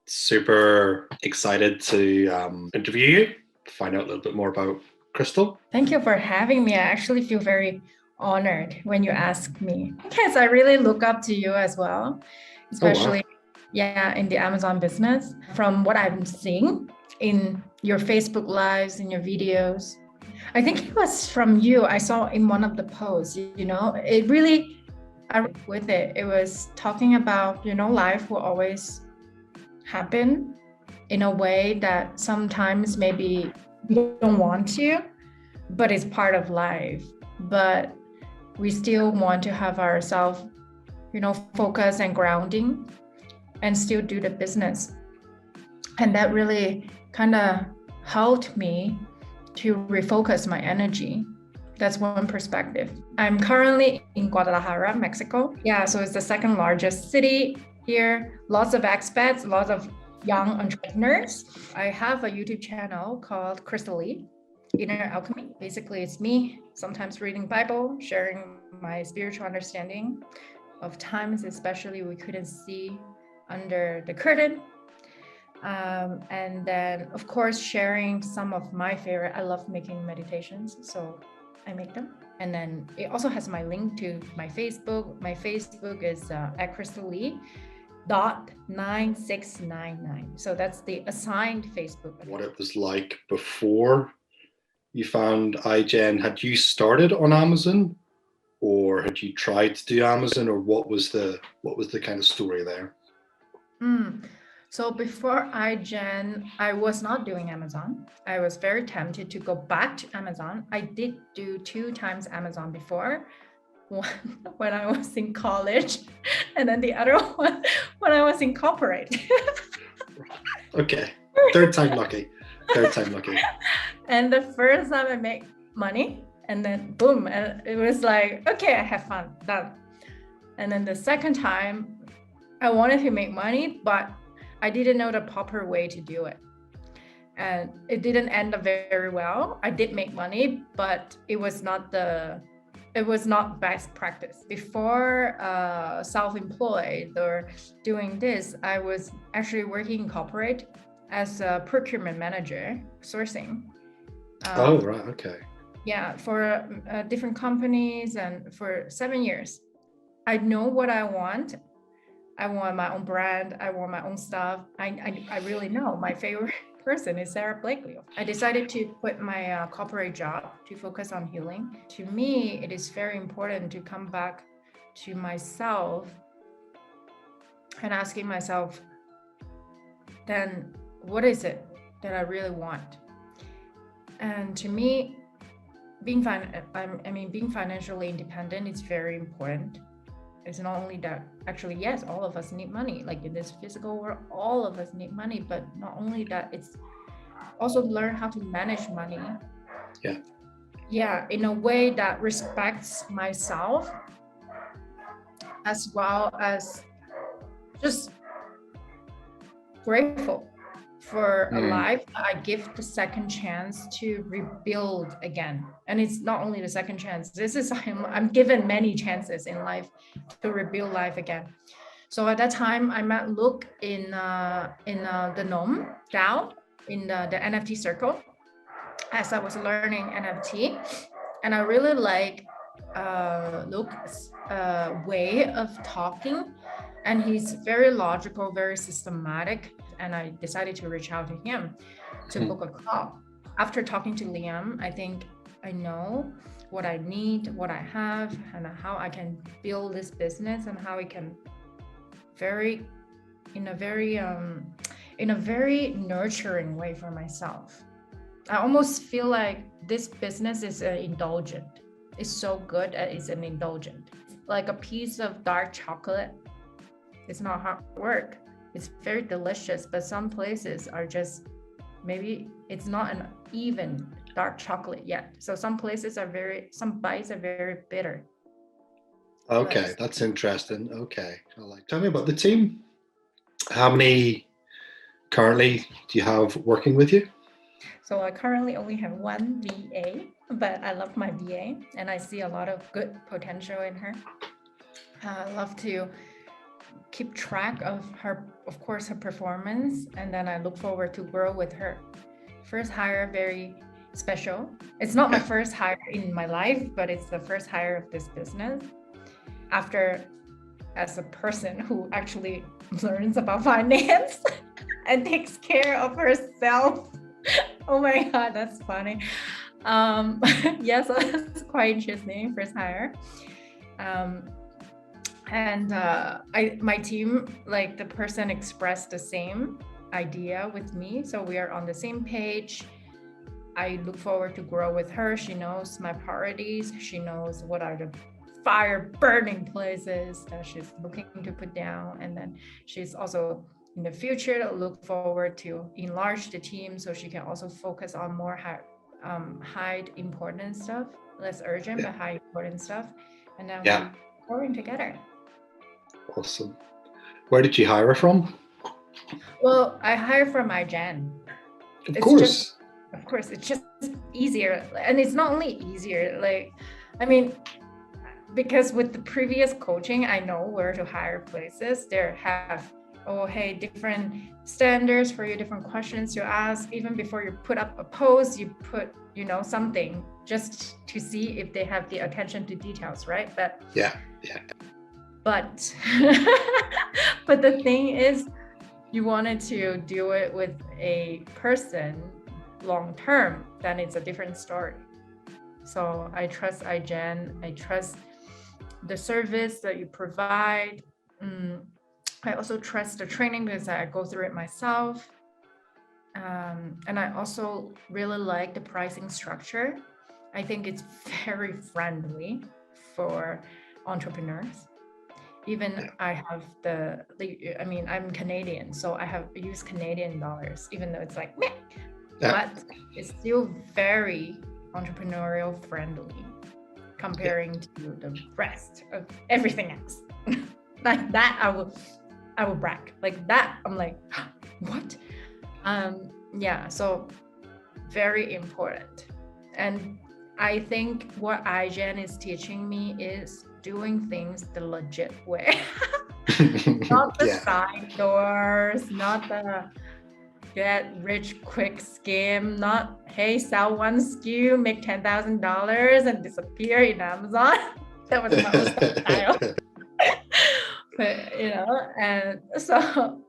Super excited to interview you, find out a little bit more about Crystal. Thank you for having me. I actually feel very honored when you ask me because I really look up to you as well, especially in the Amazon business. From what I'm seeing in your Facebook lives, in your videos, I think it was from you. I saw in one of the posts, it really, I with it. It was talking about, life will always happen in a way that sometimes maybe we don't want to, but it's part of life. But we still want to have ourselves, focus and grounding and still do the business. And that really kind of helped me to refocus my energy. That's one perspective. I'm currently in Guadalajara, Mexico. Yeah, so it's the second largest city here. Lots of expats, lots of young entrepreneurs. I have a YouTube channel called Crystal Lee, Inner Alchemy. Basically, it's me sometimes reading Bible, sharing my spiritual understanding of times, especially we couldn't see under the curtain. And then, of course, sharing some of my favorite. I love making meditations, so I make them. And then it also has my link to my Facebook. My Facebook is at Crystal Lee. 9699. So that's the assigned Facebook account. What it was like before you found iGen. Had you started on Amazon, or had you tried to do Amazon, or what was the kind of story there? So before iGen, I was not doing Amazon. I was very tempted to go back to Amazon. I did do 2 times Amazon before. One when I was in college, and then the other one when I was in corporate. Okay, third time lucky. And the first time I made money, and then boom, and it was like, okay, I have fun, done. And then the second time, I wanted to make money, but I didn't know the proper way to do it. And it didn't end up very well. I did make money, but it was not best practice. Before self-employed or doing this, I was actually working in corporate as a procurement manager, sourcing. Oh, right, okay. Yeah, for different companies, and for 7 years. I know what I want. I want my own brand. I want my own stuff. I really know my favorite person is Sarah Blakely. I decided to quit my corporate job to focus on healing. To me, it is very important to come back to myself and asking myself, then what is it that I really want? And to me, being financially independent is very important. It's not only that, actually, yes, all of us need money. Like in this physical world, all of us need money, but not only that, it's also learn how to manage money. Yeah, in a way that respects myself, as well as just grateful for a life that I give the second chance to rebuild again. And it's not only the second chance. This is I'm given many chances in life to rebuild life again. So at that time, I met Luke in the NOM DAO, in the NFT circle, as I was learning NFT, and I really like Luke's way of talking, and he's very logical, very systematic. And I decided to reach out to him to book a call. After talking to Liam, I think I know what I need, what I have, and how I can build this business, and how it can in a very nurturing way for myself. I almost feel like this business is an indulgent. It's so good that it's an indulgent. Like a piece of dark chocolate. It's not hard work. It's very delicious, but some places are just, maybe it's not an even dark chocolate yet. So some places are some bites are very bitter. Okay, that's interesting. Okay, tell me about the team. How many currently do you have working with you? So I currently only have one VA, but I love my VA and I see a lot of good potential in her. I love to keep track of her, of course, her performance, and then I look forward to grow with her. First hire, very special. It's not my first hire in my life, but it's the first hire of this business. After, as a person who actually learns about finance and takes care of herself. Oh my God, that's funny. Yes, that's quite interesting. First hire. My team, like the person expressed the same idea with me. So we are on the same page. I look forward to grow with her. She knows my priorities. She knows what are the fire burning places that she's looking to put down. And then she's also in the future look forward to enlarge the team so she can also focus on more high important stuff, less urgent, but high important stuff. And then we're growing together. Awesome. Where did you hire her from? Well, I hired from iGen. Of course, it's just easier. And it's not only easier, because with the previous coaching, I know where to hire places. There have, different standards for your different questions you ask. Even before you put up a post, you put, something just to see if they have the attention to details, right? But But but the thing is, you wanted to do it with a person long term, then it's a different story. So I trust iGen. I trust the service that you provide. I also trust the training because I go through it myself. And I also really like the pricing structure. I think it's very friendly for entrepreneurs. Even I have I'm Canadian, so I have used Canadian dollars, even though it's like, but it's still very entrepreneurial friendly comparing to the rest of everything else. Like that, I will brag. Like that, I'm like, what? So very important. And I think what iGen is teaching me is doing things the legit way. Not the side doors, not the get rich quick scheme, not, hey, sell one SKU, make $10,000 and disappear in Amazon. That was my own style. But, and so,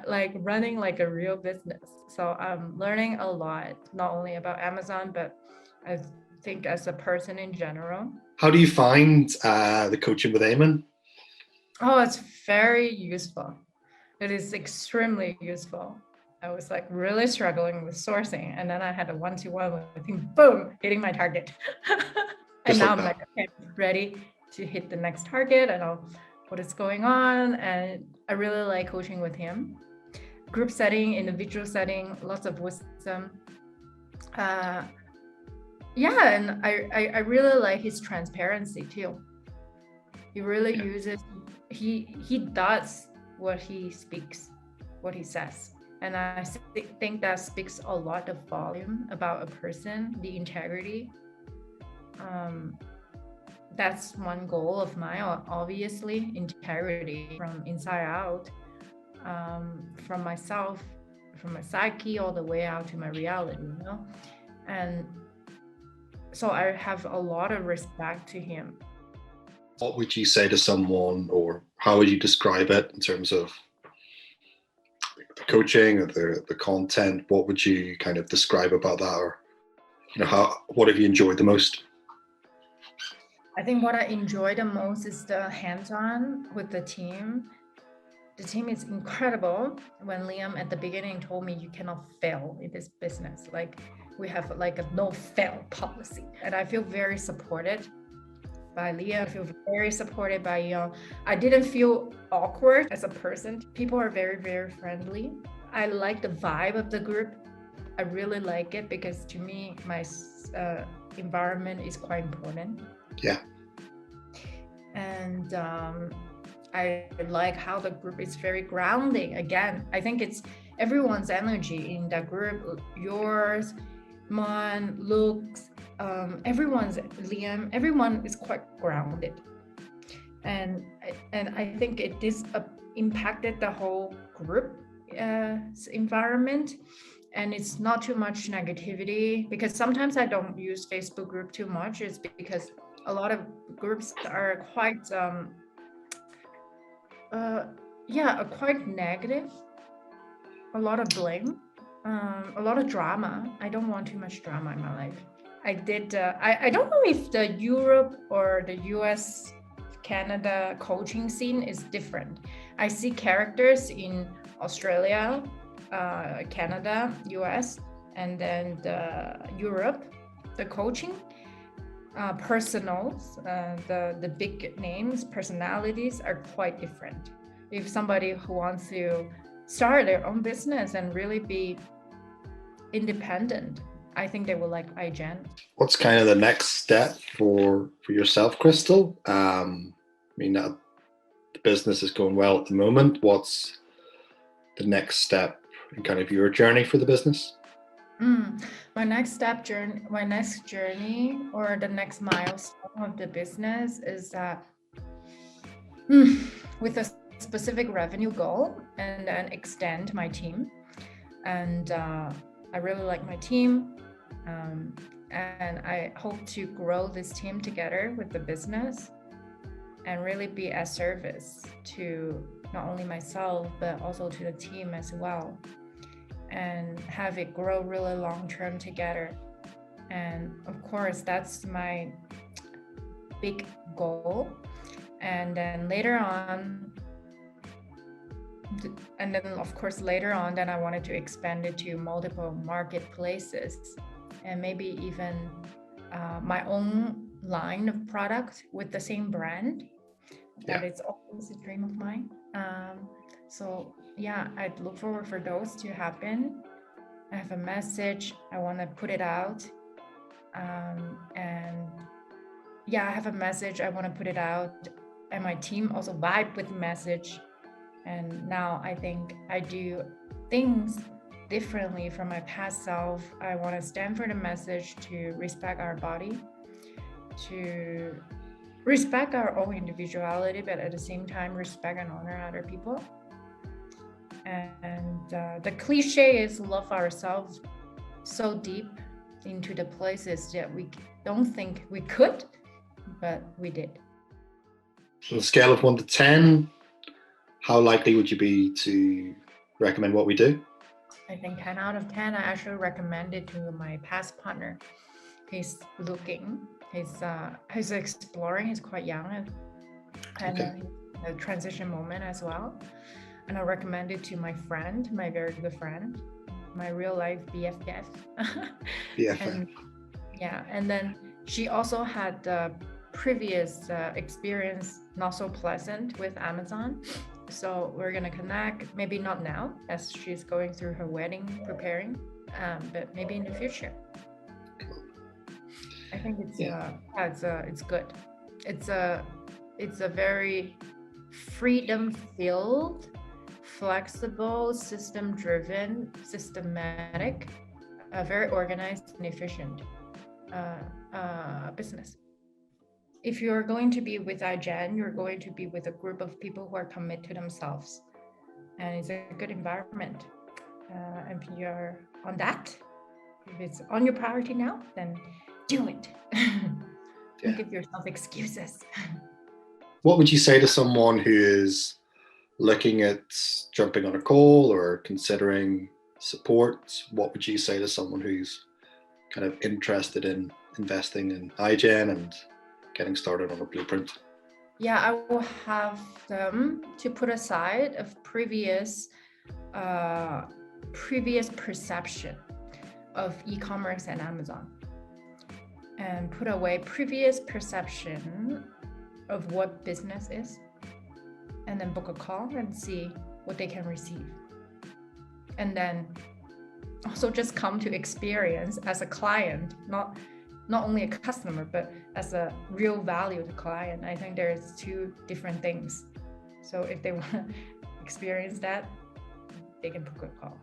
like running like a real business. So I'm learning a lot, not only about Amazon, but I think as a person in general. How do you find the coaching with Eamon? Oh, it's very useful. It is extremely useful. I was like really struggling with sourcing, and then I had a one-to-one with him, boom, hitting my target. And now I'm like, okay, ready to hit the next target. I know what is going on, and I really like coaching with him. Group setting, individual setting, lots of wisdom. And I really like his transparency too. He really uses, he does what he speaks, what he says. And I think that speaks a lot of volume about a person, the integrity. That's one goal of mine, obviously, integrity from inside out, from myself, from my psyche, all the way out to my reality, And so I have a lot of respect to him. What would you say to someone, or how would you describe it in terms of the coaching or the content? What would you kind of describe about that, or what have you enjoyed the most? I think what I enjoy the most is the hands-on with the team. The team is incredible. When Liam at the beginning told me you cannot fail in this business, like we have like a no fail policy, and I feel very supported by Liam. I feel very supported by Young. I didn't feel awkward as a person. People are very, very friendly. I like the vibe of the group. I really like it because to me, my environment is quite important. Yeah. And I like how the group is very grounding. Again, I think it's everyone's energy in that group, yours, mine, Luke's, everyone's, Liam, everyone is quite grounded. and I think this impacted the whole group environment. And it's not too much negativity, because sometimes I don't use Facebook group too much. It's because a lot of groups are quite quite negative, a lot of blame, a lot of drama. I don't want too much drama in my life. I don't know if the Europe or the US Canada coaching scene is different. I see characters in Australia, Canada, US, and then Europe. The coaching personals, the big names, personalities are quite different. If somebody who wants to start their own business and really be independent, I think they will like iGen. What's kind of the next step for yourself, Crystal? I mean, the business is going well at the moment. What's the next step in kind of your journey for the business? My next journey, or the next milestone of the business is that with a specific revenue goal, and then extend my team. And I really like my team, and I hope to grow this team together with the business and really be a service to not only myself, but also to the team as well, and have it grow really long-term together. And of course, that's my big goal. And then later on, then I wanted to expand it to multiple marketplaces, and maybe even my own line of product with the same brand. That is always a dream of mine. So yeah, I'd look forward for those to happen. I have a message, I want to put it out, and yeah, I have a message, I want to put it out, and my team also vibe with the message. And now I think I do things differently from my past self. I want to stand for the message to respect our body, to respect our own individuality, but at the same time respect and honor other people. And the cliche is love ourselves so deep into the places that we don't think we could, but we did. On a scale of 1 to 10, how likely would you be to recommend what we do? I think 10 out of 10. I actually recommend it to my past partner. He's looking, he's exploring, he's quite young, and he's in a transition moment as well. And I recommend it to my friend, my very good friend, my real life BFF. BFF. And then she also had the previous experience, not so pleasant, with Amazon. So we're gonna connect, maybe not now as she's going through her wedding preparing, but maybe in the future. I think it's good. It's a very freedom-filled, flexible, system-driven, systematic, very organized and efficient business. If you're going to be with iGen, you're going to be with a group of people who are committed to themselves, and it's a good environment. And if you're on that, if it's on your priority now, then do it. Don't give yourself excuses. What would you say to someone who is looking at jumping on a call or considering support? What would you say to someone who's kind of interested in investing in iGen and getting started on a blueprint? Yeah, I will have them to put aside of previous perception of e-commerce and Amazon, and put away previous perception of what business is, and then book a call and see what they can receive. And then also just come to experience as a client, not only a customer, but as a real valued client. I think there's two different things. So if they want to experience that, they can book a call.